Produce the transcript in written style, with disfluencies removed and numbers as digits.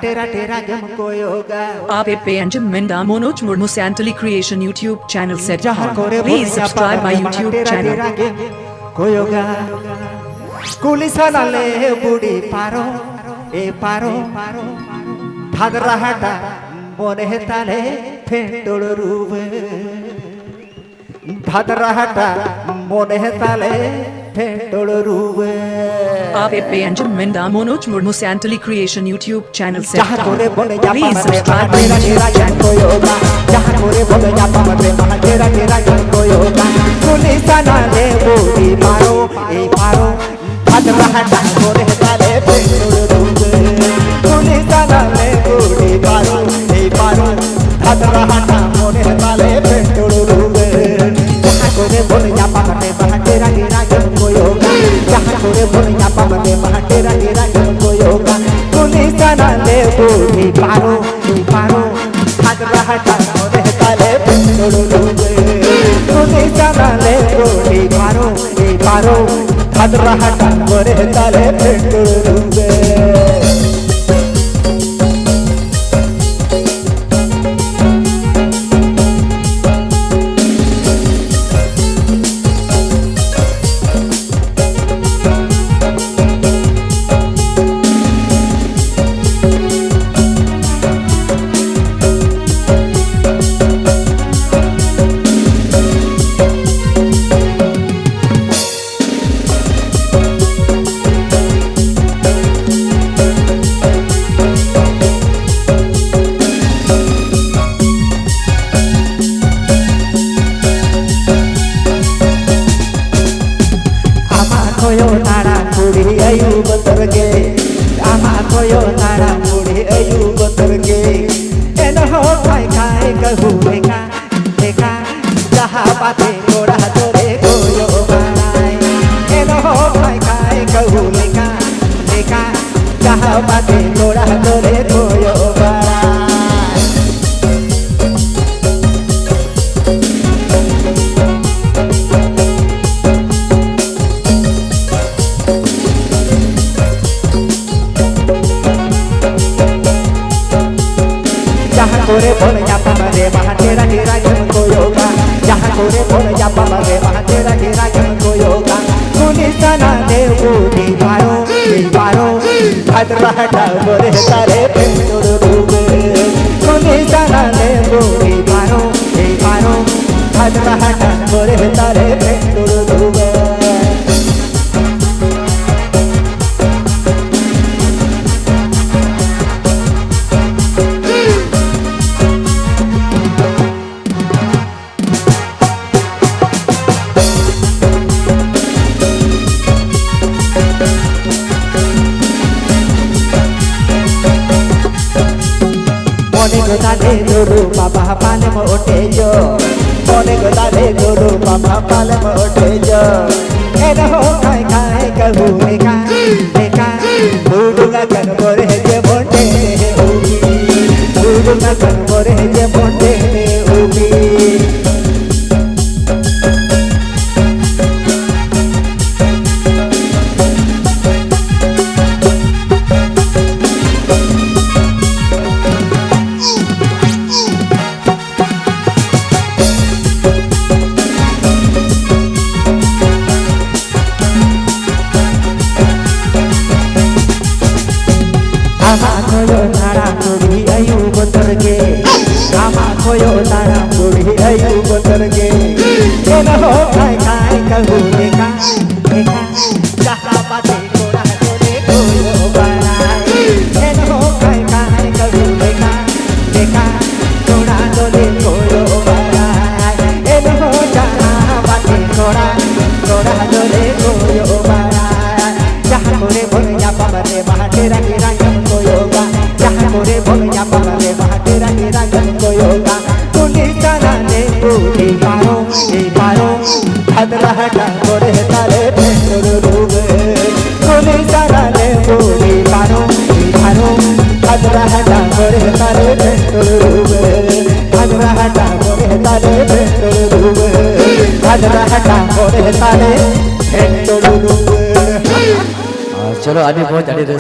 टेरा टेरा हमको योगा आप Benjamin Minda Manoj Murmu Santali Creation YouTube channel set जहाँ कोरे please subscribe my YouTube channel कोयोगा कुलिसाना ले बुड़ी पारो ए पारो भाद्रा हटा मोने ताले फेंटोड़ रूबे भाद्रा हटा मोने ताले फेंटोड़ रूबे आप Benjamin Minda Manoj Murmu Santali Creation YouTube channel set जहाँ कोरे बोले जा please पामरे subscribe my तेरा YouTube तेरा channel कोयोगा जहाँ कोरे बोले जा पामरे तेरा तेरा कोयोगा कुलिसाना ले बुड़ी पारो ए पारो भाद्रा हटा मोने ताले फेंटोड़ रूबे कुलिसाना ले बुड़ी पारो ए पारो भाद्रा हटा मोने ताले फेंटोड़ रूबे जहाँ कोरे बोले जा पामरे तेरा तेरा कोयोगा जहाँ कोरे बोले जा पामरे तेरा तेरा कोयोगा कुलिसाना ले बुड़ी पारो ए पारो भाद्रा हटा मोने ताले फेंटोड़ रूबे कुलिसाना ले बुड़ी पारो ए पारो भाद्रा हटा मोने ताले फेंटोड़ रूबे koyo tara puri ayu beterge ama koyo tara puri ayu beterge eno ho kai kai kahu leka leka jaha pate kora tore koyo marai eno ho kai kai kahu leka leka jaha pate kora tore koyo marai जहाँ कोरे बोले जा पामरे तेरा तेरा हमको योगा जहाँ कोरे बोले जा पामरे तेरा तेरा हमको योगा कुलिसाना ले बुड़ी पारो भाद्रा हटा मोरे ताले फेंटोड़ रूबे कुलिसाना ले बुड़ी पारो भाद्रा हटा मोरे ताले फेंटोड़ रूबे Mone godale dulu papa pale motejo Mone godale dulu papa pale motejo Eno ho kai kai kahu leka leka Budunga kan bore je bonte ubi Budunga kan bore je bonte ubi ama koyo tara puri ayu beterge ama koyo tara puri ayu beterge eno ho kai kai kahu leka leka jaha pate kora tore koyo marai eno ho kai kai kahu leka leka kora tore koyo marai eno ho jaha pate kora tore koyo marai jaha kore bole ja pamare teरा तेरा हमको योगा जहाँ कोरे बोले जा पामरे तेरा तेरा हमको योगा कुलिसाना ले बुड़ी पारो ए पारो भाद्रा हटा मोरे ताले फेंटोड़ रूबे कुलिसाना ले बुड़ी पारो ए पारो भाद्रा हटा मोरे ताले फेंटोड़ रूबे भाद्रा हटा मोरे ताले फेंटोड़ रूबे भाद्रा हटा मोरे ताले फेंटोड़ रूबे चलो आने बहुत ज्यादा